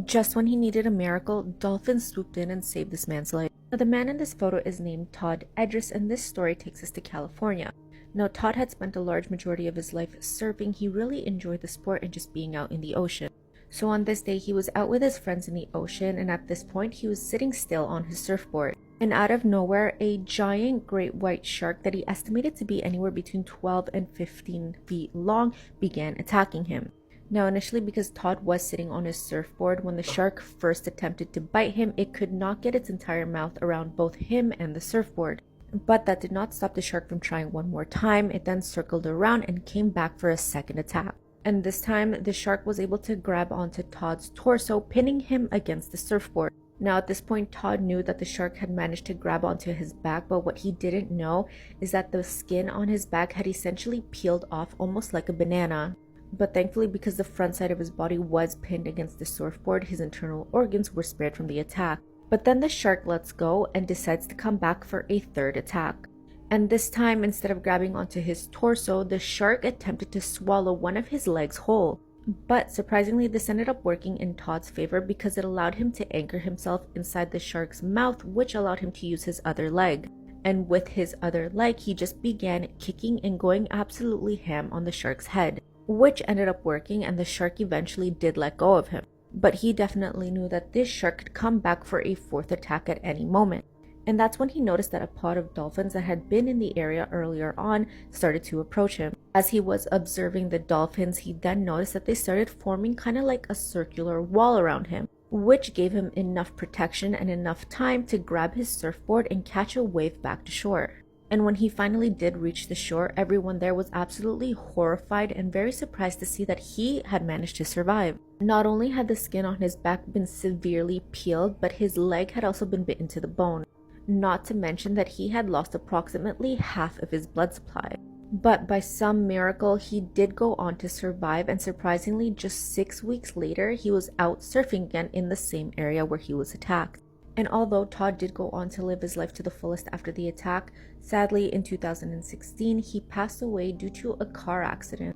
Just when he needed a miracle, dolphins swooped in and saved this man's life. Now, the man in this photo is named Todd Edris, and this story takes us to California. Now, Todd had spent a large majority of his life surfing. He really enjoyed the sport and just being out in the ocean. So on this day, he was out with his friends in the ocean, and at this point, he was sitting still on his surfboard. And out of nowhere, a giant great white shark that he estimated to be anywhere between 12 and 15 feet long began attacking him. Now, initially, because Todd was sitting on his surfboard, when the shark first attempted to bite him, it could not get its entire mouth around both him and the surfboard. But that did not stop the shark from trying one more time. It then circled around and came back for a second attack. And this time, the shark was able to grab onto Todd's torso, pinning him against the surfboard. Now, at this point, Todd knew that the shark had managed to grab onto his back, but what he didn't know is that the skin on his back had essentially peeled off almost like a banana. But thankfully, because the front side of his body was pinned against the surfboard, his internal organs were spared from the attack. But then the shark lets go and decides to come back for a third attack. And this time, instead of grabbing onto his torso, the shark attempted to swallow one of his legs whole. But surprisingly, this ended up working in Todd's favor because it allowed him to anchor himself inside the shark's mouth, which allowed him to use his other leg. And with his other leg, he just began kicking and going absolutely ham on the shark's head, which ended up working, and the shark eventually did let go of him. But he definitely knew that this shark could come back for a fourth attack at any moment. And that's when he noticed that a pod of dolphins that had been in the area earlier on started to approach him. As he was observing the dolphins, he then noticed that they started forming kind of like a circular wall around him, which gave him enough protection and enough time to grab his surfboard and catch a wave back to shore. And when he finally did reach the shore, everyone there was absolutely horrified and very surprised to see that he had managed to survive. Not only had the skin on his back been severely peeled, but his leg had also been bitten to the bone. Not to mention that he had lost approximately half of his blood supply. But by some miracle, he did go on to survive, and surprisingly, just 6 weeks later, he was out surfing again in the same area where he was attacked. And although Todd did go on to live his life to the fullest after the attack, sadly in 2016 he passed away due to a car accident.